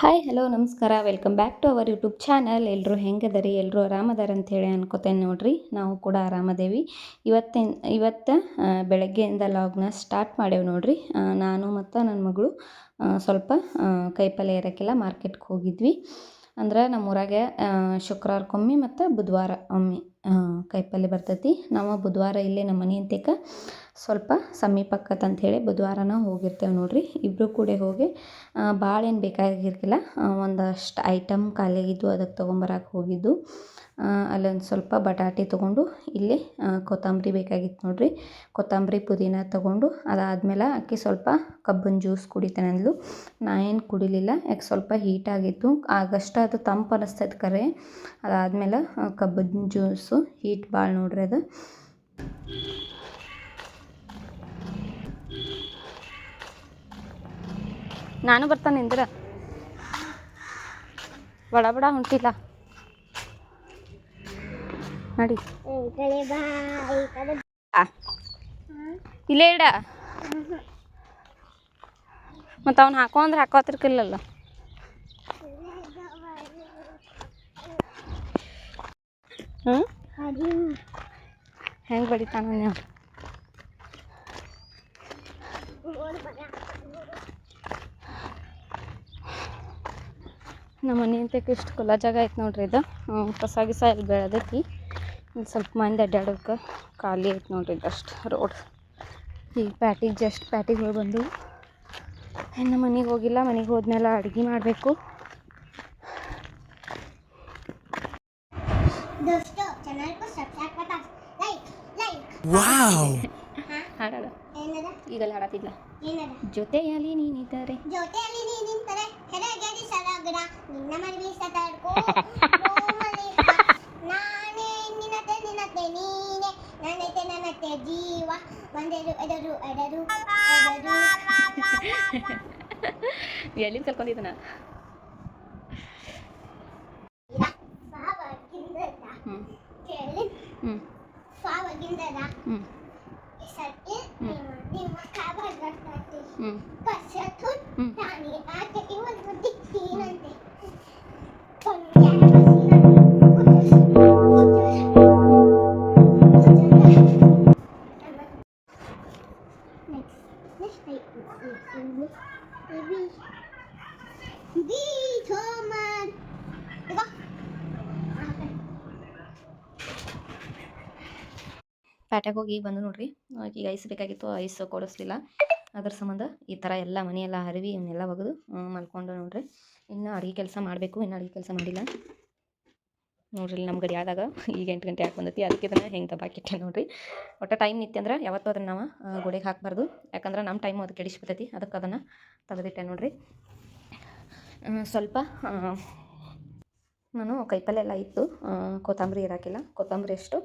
Hi hello ನಮಸ್ಕಾರ welcome back to our YouTube channel. ಎಲ್ಲರೂ ಹೆಂಗದರಿ, ಎಲ್ಲರೂ ಆರಾಮದಾರ ಅಂಥೇಳಿ ಅನ್ಕೋತೇನೆ ನೋಡ್ರಿ. ನಾವು ಕೂಡ ಆರಾಮದೇವಿ. ಇವತ್ತು ಬೆಳಗ್ಗೆಯಿಂದ ಲಾಗ್ನ ಸ್ಟಾರ್ಟ್ ಮಾಡೇವಿ ನೋಡ್ರಿ. ನಾನು ಮತ್ತು ನನ್ನ ಮಗಳು ಸ್ವಲ್ಪ ಕೈಪಲ್ಯ ಏರಕ್ಕೆಲ್ಲ ಮಾರ್ಕೆಟ್ಗೆ ಹೋಗಿದ್ವಿ. ಅಂದ್ರೆ ನಮ್ಮೂರಾಗೆ ಶುಕ್ರವಾರಕ್ಕೊಮ್ಮೆ ಮತ್ತು ಬುಧವಾರ ಒಮ್ಮೆ ಕಾಯಿಪಲ್ಯ ಬರ್ತೈತಿ. ನಾವು ಬುಧವಾರ ಇಲ್ಲೇ ನಮ್ಮ ಮನೆ ಅಂತ್ಯಕ್ಕೆ ಸ್ವಲ್ಪ ಸಮೀಪಕ್ಕತ್ ಅಂಥೇಳಿ ಬುಧವಾರನ ಹೋಗಿರ್ತೇವೆ ನೋಡ್ರಿ. ಇಬ್ಬರು ಕೂಡ ಹೋಗಿ ಭಾಳ ಏನು ಬೇಕಾಗಿರ್ಕಿಲ್ಲ, ಒಂದಷ್ಟು ಐಟಮ್ ಖಾಲಿಯಾಗಿದ್ದು ಅದಕ್ಕೆ ತೊಗೊಂಬರಕ್ಕೆ ಹೋಗಿದ್ದು. ಅಲ್ಲೊಂದು ಸ್ವಲ್ಪ ಬಟಾಟೆ ತೊಗೊಂಡು ಇಲ್ಲಿ ಕೊತ್ತಂಬರಿ ಬೇಕಾಗಿತ್ತು ನೋಡ್ರಿ. ಕೊತ್ತಂಬರಿ ಪುದೀನ ತೊಗೊಂಡು ಅದಾದಮೇಲೆ ಆಕೆ ಸ್ವಲ್ಪ ಕಬ್ಬಿನ ಜ್ಯೂಸ್ ಕುಡಿತೇನೆ ಅಂದ್ಲು. ನಾ ಏನು ಕುಡಿಲಿಲ್ಲ, ಯಾಕೆ ಸ್ವಲ್ಪ ಹೀಟಾಗಿತ್ತು. ಆಗಷ್ಟ ಅದು ತಂಪು ಅನ್ನಿಸ್ತೈತೆ ಕರೆ. ಅದಾದಮೇಲೆ ಕಬ್ಬಿನ ಜ್ಯೂಸು ಹೀಟ್ ಭಾಳ ನೋಡ್ರಿ ಅದು. ನಾನು ಬರ್ತಾನೆ ಇಂದ್ರ ಬಡ ಬಡ ಹೊಂಟಿಲ್ಲ ನಡಿ. ಇಲ್ಲೇ ಇಡ ಮತ್ತು ಅವ್ನು ಹಾಕೋ ಹಾಕೋತಿರ್ಕಿಲ್ಲಲ್ಲ. ಹೆಂಗೆ ಬಡಿತಾನ ನೀವು? ನಮ್ಮ ಮನೆ ಅಂತಕ್ಕೆ ಇಷ್ಟು ಕುಲ್ಲ ಜಾಗ ಐತೆ ನೋಡ್ರಿ. ಇದು ಕಸ ಗಿಸ ಇಲ್ಲಿ ಬೆಳೆದೈತಿ. ಇಲ್ಲಿ ಸ್ವಲ್ಪ ಮಂದಿ ಅಡ್ಡಾಡೋಕೆ ಖಾಲಿ ಐತೆ ನೋಡ್ರಿ. ಇದಷ್ಟು ರೋಡ್. ಈಗ ಪ್ಯಾಟಿಗೆ ಹೋಗಿ ಬಂದು ಇನ್ನು ಮನೆಗೆ ಹೋಗಿಲ್ಲ. ಮನೆಗೆ ಹೋದ್ಮೇಲೆ ಅಡುಗೆ ಮಾಡಬೇಕು. ಹಾಡಾಡ ಈಗಲ್ಲ ಹಾಡತ್ತಿದ್ಲ. ಜೊತೆಯಲ್ಲಿ ನೀನಿದ್ದರೆ ಜೀವ ಎಲ್ಲಿಂದ ಕಲ್ಕೊಂಡಿದ್ದನ? ಪ್ಯಾಟ್ಯಾಗ ಹೋಗಿ ಬಂದು ನೋಡ್ರಿ. ಈಗ ಐಸ್ ಬೇಕಾಗಿತ್ತು, ಐಸ್ ಕೊಡಿಸ್ಲಿಲ್ಲ. ಅದ್ರ ಸಂಬಂಧ ಈ ಥರ ಎಲ್ಲ ಮನೆಯೆಲ್ಲ ಹರಿವಿ ಇವನ್ನೆಲ್ಲ ಒಗೆದು ಮಲ್ಕೊಂಡು ನೋಡ್ರಿ. ಇನ್ನು ಅಡುಗೆ ಕೆಲಸ ಮಾಡಬೇಕು. ಇನ್ನು ಅಡುಗೆ ಕೆಲಸ ಮಾಡಿಲ್ಲ ನೋಡ್ರಿ. ನಮ್ಮ ಗಡಿಯಾದಾಗ ಈಗ 8 ಗಂಟೆ ಯಾಕೆ ಬಂದೈತಿ, ಅದಕ್ಕೆ ಇದನ್ನು ಹೆಂಗೆ ದಬ್ಬಾಕಿಟ್ಟೆ ನೋಡ್ರಿ. ಒಟ್ಟು ಟೈಮ್ ನಿತ್ಯ ಅಂದ್ರೆ ಯಾವತ್ತೂ ಅದನ್ನು ನಾವು ಗೋಡೆಗೆ ಹಾಕಬಾರ್ದು. ಯಾಕಂದ್ರೆ ನಮ್ಮ ಟೈಮು ಅದಕ್ಕೆ ಕೆಡಿಸ್ಬಿಡ್ತೈತಿ. ಅದಕ್ಕೆ ಅದನ್ನು ತೆಗೆದಿಟ್ಟೆ ನೋಡ್ರಿ. ಸ್ವಲ್ಪ ನಾನು ಕೈಪಲ್ಯ ಎಲ್ಲ ಇತ್ತು, ಕೊತ್ತಂಬರಿ ಇರೋಕ್ಕಿಲ್ಲ. ಕೊತ್ತಂಬರಿ ಎಷ್ಟು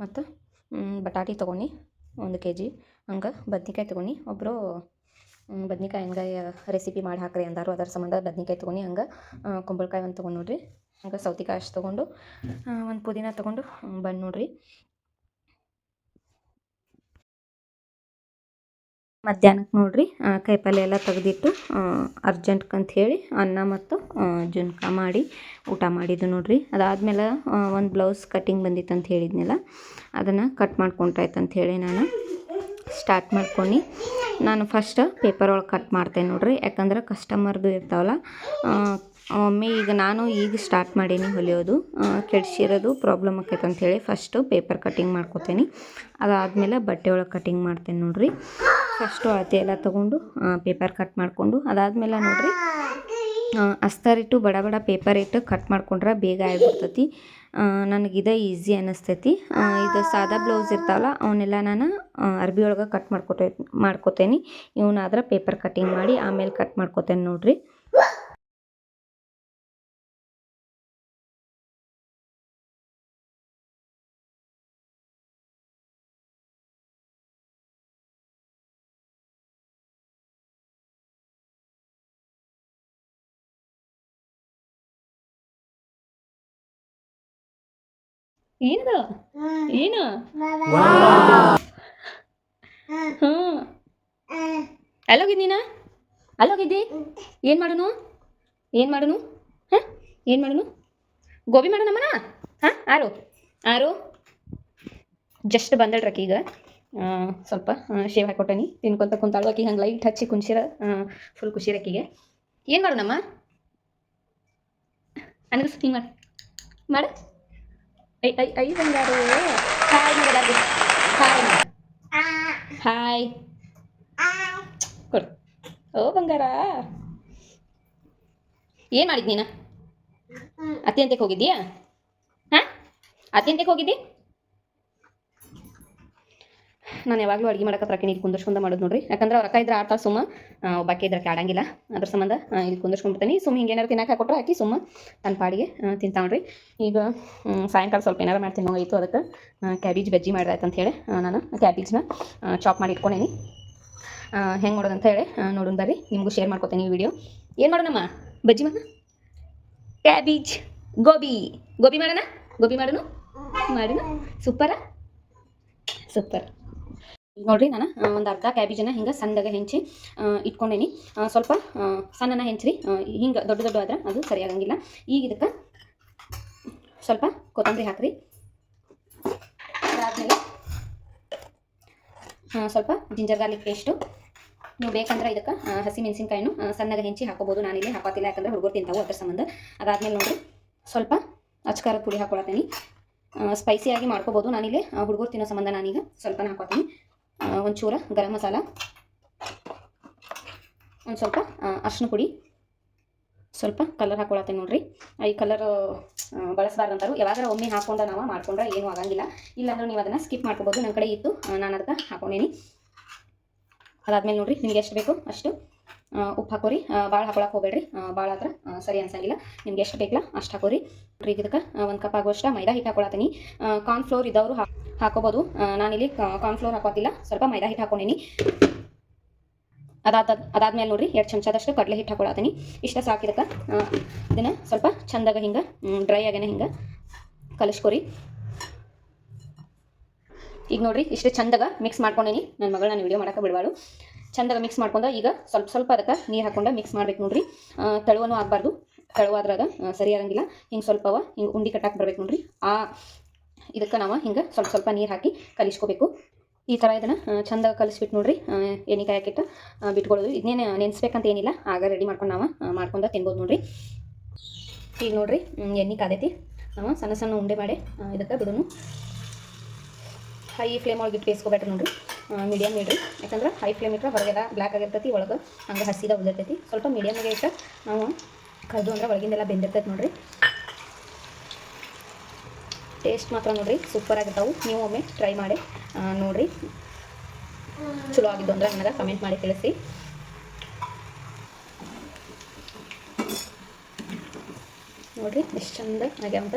ಮತ್ತು ಬಟಾಟೆ ತೊಗೊಂಡು 1 kg. ಹಂಗೆ ಬದ್ನಿಕಾಯಿ ತೊಗೊಂಡು, ಒಬ್ಬರು ಬದ್ನಿಕಾಯಿ ಹಂಗೆ ರೆಸಿಪಿ ಮಾಡಿ ಹಾಕ್ರಿ ಅಂದಾರು. ಅದರ ಸಂಬಂಧ ಬದ್ನಿಕಾಯಿ ತೊಗೊಂಡು, ಹಂಗೆ ಕುಂಬಳಕಾಯಿ ಒಂದು ತೊಗೊಂಡು ನೋಡ್ರಿ. ಹಂಗೆ ಸೌತೆಕಾಯಿ ಅಷ್ಟು ತೊಗೊಂಡು, ಒಂದು ಪುದೀನ ತೊಗೊಂಡು ಬಂದು ನೋಡ್ರಿ. ಮಧ್ಯಾಹ್ನಕ್ಕೆ ನೋಡ್ರಿ ಕಾಯಿಪಲ್ಯ ಎಲ್ಲ ತೆಗೆದಿಟ್ಟು ಅರ್ಜೆಂಟ್ಕಂತ ಹೇಳಿ ಅನ್ನ ಮತ್ತು ಜುನ್ಕ ಮಾಡಿ ಊಟ ಮಾಡಿದ್ದು ನೋಡ್ರಿ. ಅದಾದಮೇಲೆ ಒಂದು ಬ್ಲೌಸ್ ಕಟ್ಟಿಂಗ್ ಬಂದಿತ್ತು ಅಂತ ಹೇಳಿದ್ನಲ್ಲ, ಅದನ್ನು ಕಟ್ ಮಾಡ್ಕೊಂಟಾಯ್ತಂತ ಹೇಳಿ ನಾನು ಸ್ಟಾರ್ಟ್ ಮಾಡ್ಕೊಂಡು ನಾನು ಫಸ್ಟ್ ಪೇಪರ್ ಒಳಗೆ ಕಟ್ ಮಾಡ್ತೇನೆ ನೋಡ್ರಿ. ಯಾಕಂದ್ರೆ ಕಸ್ಟಮರ್ದು ಇರ್ತಾವಲ್ಲ ಒಮ್ಮೆ. ಈಗ ಸ್ಟಾರ್ಟ್ ಮಾಡೀನಿ ಹೊಲಿಯೋದು, ಕೆಡ್ಸಿರೋದು ಪ್ರಾಬ್ಲಮ್ ಆಕೈತೆ ಅಂಥೇಳಿ ಫಸ್ಟು ಪೇಪರ್ ಕಟ್ಟಿಂಗ್ ಮಾಡ್ಕೋತೇನೆ. ಅದಾದಮೇಲೆ ಬಟ್ಟೆ ಒಳಗೆ ಕಟ್ಟಿಂಗ್ ಮಾಡ್ತೇನೆ ನೋಡ್ರಿ. ಫಸ್ಟು ಅಳತೆ ಎಲ್ಲ ತೊಗೊಂಡು ಪೇಪರ್ ಕಟ್ ಮಾಡಿಕೊಂಡು, ಅದಾದಮೇಲೆ ನೋಡ್ರಿ ಅಸ್ತರಿಟ್ಟು ಬಡ ಬಡ ಪೇಪರ್ ಇಟ್ಟು ಕಟ್ ಮಾಡ್ಕೊಂಡ್ರೆ ಬೇಗ ಆಗಿಬಿಡ್ತೈತಿ. ನನಗಿದೇ ಈಸಿ ಅನ್ನಿಸ್ತೈತಿ. ಇದು ಸಾದಾ ಬ್ಲೌಸ್ ಇರ್ತಾವಲ್ಲ ಅವನ್ನೆಲ್ಲ ನಾನು ಅರ್ಬಿ ಒಳಗೆ ಕಟ್ ಮಾಡ್ಕೋತೇನೆ. ಇವನಾದ್ರೆ ಪೇಪರ್ ಕಟ್ಟಿಂಗ್ ಮಾಡಿ ಆಮೇಲೆ ಕಟ್ ಮಾಡ್ಕೋತೇನೆ ನೋಡ್ರಿ. ಏನದ ಏನು ಅಲ್ಲೋಗಿದ್ದು ನೀನು? ಅಲ್ಲೋಗಿದ್ದಿ? ಏನು ಮಾಡೋನು? ಏನು ಮಾಡೋನು? ಹಾಂ, ಏನು ಮಾಡೋನು? ಗೋಬಿ ಮಾಡೋಣಮ್ಮನ? ಹಾಂ, ಆರು ಆರು ಜಸ್ಟ್ ಬಂದಳ್ರಕ್ಕೆ ಈಗ ಸ್ವಲ್ಪ ಶೇವ್ ಹಾಕೊಟ್ಟನಿ ತಿನ್ಕೊಂತ ಕುಂತಾಳು. ಆಕಿ ಹಂಗೆ ಲೈಟ್ ಹಚ್ಚಿ ಕುಂಚಿರ ಫುಲ್ ಖುಷಿರಕ್ಕಿಗೆ. ಏನು ಮಾಡೋಣಮ್ಮ? ಅನಗಸ್ ಹಿಂಗೆ ಮಾಡಿ ಮಾಡು. ಐ ಬಂಗಾರು ಹಾಯ್ ಮಾಡೋದಾಗಿ ಹಾಯ್ ಹಾಯ್ ಕೊಡು. ಓ ಬಂಗಾರ, ಏನು ಮಾಡಿದ್ ನೀನು? ಅತ್ತೆ ಅಂತಕ್ಕೆ ಹೋಗಿದ್ದೀಯಾ? ಹಾಂ, ಅತ್ತೆ ಅಂತಕ್ಕೆ ಹೋಗಿದ್ದಿ? ನಾನು ಯಾವಾಗಲೂ ಅಡುಗೆ ಮಾಡಕ್ಕೆ ಇಲ್ಲಿ ಕುಂದರ್ಸ್ಕೊಂಡ ಮಾಡೋದು ನೋಡ್ರಿ. ಯಾಕಂದ್ರೆ ಅವ್ರ ಅಕ್ಕ ಇದ್ರೆ ಆಟ ಸುಮ್ಮ ಬಾಕಿ ಇದ್ರಕ್ಕೆ ಆಡಂಗಿಲ್ಲ. ಅದ್ರ ಸಂಬಂಧ ಇಲ್ಲಿ ಕುಂದರ್ಸ್ಕೊಂಡ್ಬಿಡ್ತೀನಿ. ಸುಮ್ಮ ಹಿಂಗೆ ಏನಾರು ತಿನ್ನಕ್ಕೆ ಹಾಕೊಟ್ರೆ ಹಾಕಿ ಸುಮ್ಮ ತನ್ನ ಪಾಡಿಗೆ ತಿಂತಾವ್ರಿ. ಈಗ ಸಾಯಂಕಾಲ ಸ್ವಲ್ಪ ಏನಾರು ಮಾಡ್ತೀನಿ ಹೋಗಿತ್ತು. ಅದಕ್ಕೆ ಕ್ಯಾಬೇಜ್ ಬಜ್ಜಿ ಮಾಡಿದಾಯ್ತು ಅಂತ ಹೇಳಿ ನಾನು ಕ್ಯಾಬೇಜ್ನ ಚಾಪ್ ಮಾಡಿ ಇಟ್ಕೊಂಡೇನಿ. ಹೆಂಗೆ ಮಾಡೋದು ಅಂತ ಹೇಳಿ ನೋಡೋಣ ಬರ್ರಿ, ನಿಮಗೂ ಶೇರ್ ಮಾಡ್ಕೊತೀನಿ ಈ ವಿಡಿಯೋ. ಏನು ಮಾಡೋಣಮ್ಮ? ಬಜ್ಜಿ ಮಾಡೋಣ? ಕ್ಯಾಬೇಜ್ ಗೋಬಿ ಗೋಬಿ ಮಾಡೋಣ? ಗೋಬಿ ಮಾಡೋಣ ಮಾಡೋಣ. ಸೂಪರ ಸೂಪರ್. ನೋಡ್ರಿ, ನಾನು ಒಂದು ಅರ್ಧ ಕ್ಯಾಬೇಜನ್ನು ಹಿಂಗೆ ಸಣ್ಣಗೆ ಹೆಂಚಿ ಇಟ್ಕೊಂಡೇನಿ. ಸ್ವಲ್ಪ ಸಣ್ಣನ ಹೆಂಚ್ರಿ, ಹಿಂಗೆ ದೊಡ್ಡ ದೊಡ್ಡ ಆದ್ರೆ ಅದು ಸರಿಯಾಗಂಗಿಲ್ಲ. ಈಗ ಇದಕ್ಕೆ ಸ್ವಲ್ಪ ಕೊತ್ತಂಬರಿ ಹಾಕ್ರಿ. ಅದಾದಮೇಲೆ ಸ್ವಲ್ಪ ಜಿಂಜರ್ ಗಾರ್ಲಿಕ್ ಪೇಸ್ಟು. ನೀವು ಬೇಕಂದ್ರೆ ಇದಕ್ಕೆ ಹಸಿ ಮೆಣಸಿನ್ಕಾಯಿನೂ ಸಣ್ಣಗೆ ಹೆಂಚಿ ಹಾಕೋಬೋದು. ನಾನಿಲ್ಲಿ ಹಾಕೋತಿಲ್ಲ, ಯಾಕಂದ್ರೆ ಹುಡುಗರು ತಿಂತಾವು ಅದ್ರ ಸಂಬಂಧ. ಅದಾದಮೇಲೆ ನೋಡಿರಿ, ಸ್ವಲ್ಪ ಅಚ್ಕಾರದ ಪುಡಿ ಹಾಕೊಳತ್ತೀನಿ. ಸ್ಪೈಸಿಯಾಗಿ ಮಾಡ್ಕೋಬೋದು. ನಾನಿಲ್ಲಿ ಹುಡುಗರು ತಿನ್ನೋ ಸಂಬಂಧ ನಾನೀಗ ಸ್ವಲ್ಪನ ಹಾಕೋತೀನಿ. ಒಂಚೂರ ಗರಂ ಮಸಾಲ, ಒಂದು ಸ್ವಲ್ಪ ಅರ್ಶಿನ ಪುಡಿ, ಸ್ವಲ್ಪ ಕಲರ್ ಹಾಕೊಳತ್ತೀನಿ ನೋಡ್ರಿ. ಈ ಕಲರ್ ಬಳಸಬಾರ್ದು ಅಂತಾರು. ಯಾವಾಗಾರ ಒಮ್ಮೆ ಹಾಕೊಂಡ ನಾವು ಮಾಡ್ಕೊಂಡ್ರೆ ಏನೂ ಆಗಂಗಿಲ್ಲ. ಇಲ್ಲಾಂದ್ರೆ ನೀವು ಅದನ್ನು ಸ್ಕಿಪ್ ಮಾಡ್ಕೋಬೋದು. ನನ್ನ ಕಡೆ ಇತ್ತು, ನಾನು ಅದಕ್ಕೆ ಹಾಕೊಂಡೇನಿ. ಅದಾದ್ಮೇಲೆ ನೋಡ್ರಿ, ನಿಮ್ಗೆ ಎಷ್ಟು ಬೇಕು ಅಷ್ಟು ಉಪ್ಪು ಹಾಕೋರಿ. ಭಾಳ ಹಾಕೊಳಕ್ಕೆ ಹೋಗ್ಬೇಡ್ರಿ, ಭಾಳ ಆದ್ರೆ ಸರಿ ಅನ್ಸಂಗಿಲ್ಲ. ನಿಮ್ಗೆ ಎಷ್ಟು ಬೇಕಲ್ಲ ಅಷ್ಟು ಹಾಕೋರಿ. ನೋಡ್ರಿ, ಇದಕ್ಕೆ 1 ಕಪ್ ಆಗುವಷ್ಟು ಮೈದಾ ಹಿಟ್ಟು ಹಾಕೊಳತ್ತೀನಿ. ಕಾರ್ನ್ಫ್ಲೋರ್ ಇದ್ದವರು ಹಾಕೋಬೋದು. ನಾನಿಲ್ಲಿ ಕಾರ್ನ್ಫ್ಲೋರ್ ಹಾಕೋತಿಲ್ಲ, ಸ್ವಲ್ಪ ಮೈದಾ ಹಿಟ್ಟು ಹಾಕೊಂಡೇನಿ. ಅದಾದ್ಮೇಲೆ ನೋಡ್ರಿ, 2 ಚಮಚದಷ್ಟು ಕಡಲೆ ಹಿಟ್ಟು ಹಾಕೊಳತ್ತೀನಿ. ಇಷ್ಟ ಸಾಕಿದಕ್ಕೆ ಇದನ್ನು ಸ್ವಲ್ಪ ಚಂದಾಗ ಹಿಂಗೆ ಡ್ರೈ ಆಗೇನೆ ಹಿಂಗೆ ಕಲಿಸ್ಕೊರಿ. ಈಗ ನೋಡ್ರಿ, ಇಷ್ಟು ಚಂದಾಗ ಮಿಕ್ಸ್ ಮಾಡ್ಕೊಂಡೇನಿ. ನನ್ನ ಮಗಳು ನಾನು ವಿಡಿಯೋ ಮಾಡೋಕೆ ಬಿಡಬಾಳು. ಚಂದಾಗ ಮಿಕ್ಸ್ ಮಾಡ್ಕೊಂಡು ಈಗ ಸ್ವಲ್ಪ ಅದಕ್ಕೆ ನೀರು ಹಾಕೊಂಡು ಮಿಕ್ಸ್ ಮಾಡ್ಬೇಕು ನೋಡ್ರಿ. ತೆಳುವೂ ಆಗಬಾರ್ದು, ತೆಳುವಾದ್ರೆ ಅದು ಸರಿ ಆಗಂಗಿಲ್ಲ. ಹಿಂಗೆ ಸ್ವಲ್ಪ ಹಿಂಗೆ ಉಂಡೆ ಕಟ್ಟಕ್ಕೆ ಬರ್ಬೇಕು ನೋಡ್ರಿ. ಇದಕ್ಕೆ ನಾವು ಹಿಂಗೆ ಸ್ವಲ್ಪ ನೀರು ಹಾಕಿ ಕಲಿಸ್ಕೋಬೇಕು. ಈ ಥರ ಇದನ್ನು ಚಂದಾಗ ಕಲಿಸ್ಬಿಟ್ಟು ನೋಡ್ರಿ, ಎಣ್ಣೆ ಕಾಯಕ್ಕಿಟ್ಟು ಬಿಟ್ಕೊಳ್ಳೋದು. ಇದನ್ನೇನು ನೆನೆಸ್ಬೇಕಂತ ಏನಿಲ್ಲ, ಆಗ ರೆಡಿ ಮಾಡ್ಕೊಂಡು ನಾವು ಮಾಡ್ಕೊಂಡು ತಿನ್ಬೋದು ನೋಡ್ರಿ. ಈಗ ನೋಡ್ರಿ, ಎಣ್ಣೆ ಕಾದೈತಿ. ನಾವು ಸಣ್ಣ ಸಣ್ಣ ಉಂಡೆ ಮಾಡಿ ಇದಕ್ಕೆ ಬಿಡೋನು. ಹೈ ಫ್ಲೇಮ್ ಒಳಗೆ ಇಟ್ಟು ಬೇಯಿಸ್ಕೋಬೇಡ್ರಿ ನೋಡ್ರಿ, ಮೀಡಿಯಮ್ ಇಡ್ರಿ. ಯಾಕಂದ್ರೆ ಹೈ ಫ್ಲೇಮ್ ಇಟ್ಟರೆ ಹೊರಗೆಲ್ಲ ಬ್ಲ್ಯಾಕ್ ಆಗಿರ್ತೈತಿ, ಒಳಗೆ ಹಂಗೆ ಹಸಿದ ಉಳಿದಿರ್ತೈತಿ. ಸ್ವಲ್ಪ ಮೀಡಿಯಮ್ಗೆ ಇಟ್ಟು ನಾವು ಕರೆದು ಅಂದ್ರೆ ಒಳಗಿಂದೆಲ್ಲ ಬೆಂದಿರ್ತೈತಿ ನೋಡ್ರಿ. ಟೇಸ್ಟ್ ಮಾತ್ರ ನೋಡ್ರಿ ಸೂಪರ್ ಆಗಿರ್ತಾವೆ. ನೀವು ಒಮ್ಮೆ ಟ್ರೈ ಮಾಡಿ ನೋಡ್ರಿ. ಚಲೋ ಆಗಿದ್ದು ಅಂದ್ರೆ ನನಗೆ ಕಮೆಂಟ್ ಮಾಡಿ ತಿಳಿಸಿ. ನೋಡ್ರಿ ಎಷ್ಟು ಚಂದ ಆಗ್ಯಾವಂತ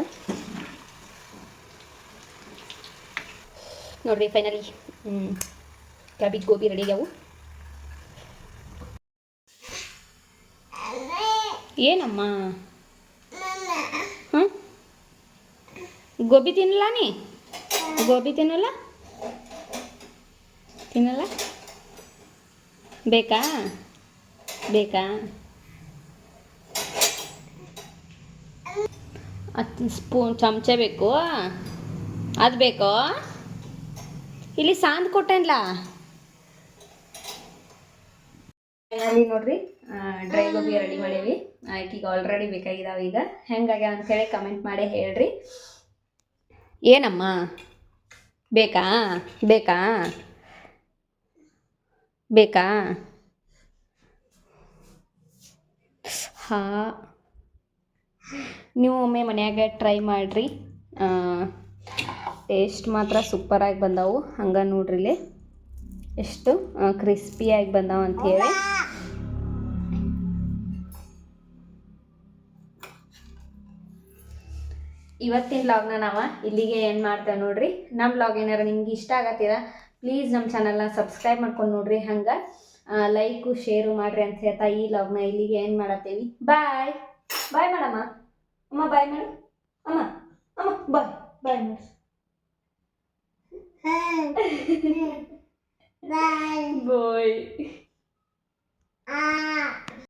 ನೋಡ್ರಿ. ಫೈನಲಿ ಕ್ಯಾಬೇಜ್ ಗೋಬಿ ರೆಡಿ ಆಗ್ಯಾವು. ಏನಮ್ಮ? ಹಾಂ, ಗೋಬಿ ತಿನ್ನಲ್ಲ ನೀ? ಗೋಬಿ ತಿನ್ನಲ್ಲ? ತಿನ್ನಲ್ಲ? ಬೇಕಾ? ಬೇಕಾ? 10 ಸ್ಪೂನ್ ಚಮಚ ಬೇಕು? ಅದು ಬೇಕೋ? ಇಲ್ಲಿ ಸಾಂದ್ ಕೊಟ್ಟೇನ್ಲ. ಫೈನಲಿ ನೋಡ್ರಿ, ಡ್ರೈ ಗೋಬಿ ರೆಡಿ ಮಾಡೇವಿ. ಆಯ್ಕೀಗ ಆಲ್ರೆಡಿ ಬೇಕಾಗಿದ್ದಾವೆ. ಈಗ ಹೆಂಗಾಗ್ಯಾವ ಅಂಥೇಳಿ ಕಮೆಂಟ್ ಮಾಡಿ ಹೇಳ್ರಿ. ಏನಮ್ಮ? ಬೇಕಾ? ಬೇಕಾ? ಬೇಕಾ? ಹಾಂ, ನೀವು ಒಮ್ಮೆ ಮನ್ಯಾಗ ಟ್ರೈ ಮಾಡಿರಿ. ಟೇಸ್ಟ್ ಮಾತ್ರ ಸೂಪರಾಗಿ ಬಂದವು. ಹಂಗೆ ನೋಡ್ರಿಲಿ ಎಷ್ಟು ಕ್ರಿಸ್ಪಿಯಾಗಿ ಬಂದಾವ ಅಂಥೇಳಿ. ಇವತ್ತಿನ ವ್ಲಾಗ್ನ ನಾವು ಇಲ್ಲಿಗೆ ಏನು ಮಾಡ್ತೇವೆ ನೋಡ್ರಿ. ನಮ್ಮ ವ್ಲಾಗ್ ಏನಾರು ನಿಮ್ಗೆ ಇಷ್ಟ ಆಗತ್ತೀರ ಪ್ಲೀಸ್ ನಮ್ಮ ಚಾನಲ್ನ ಸಬ್ಸ್ಕ್ರೈಬ್ ಮಾಡ್ಕೊಂಡು ನೋಡ್ರಿ. ಹಂಗೆ ಲೈಕು ಶೇರು ಮಾಡಿರಿ ಅಂತ ಹೇಳ್ತಾ ಈ ವ್ಲಾಗ್ನ ಇಲ್ಲಿಗೆ ಏನು ಮಾಡತ್ತೇವಿ. ಬಾಯ್ ಬಾಯ್ ಮಾಡಮ್ಮ. ಅಮ್ಮ ಬಾಯ್ ಮಾಡು. ಅಮ್ಮ ಅಮ್ಮ ಬಾಯ್ ಬಾಯ್ ಮಾಡು. Bye. Bye.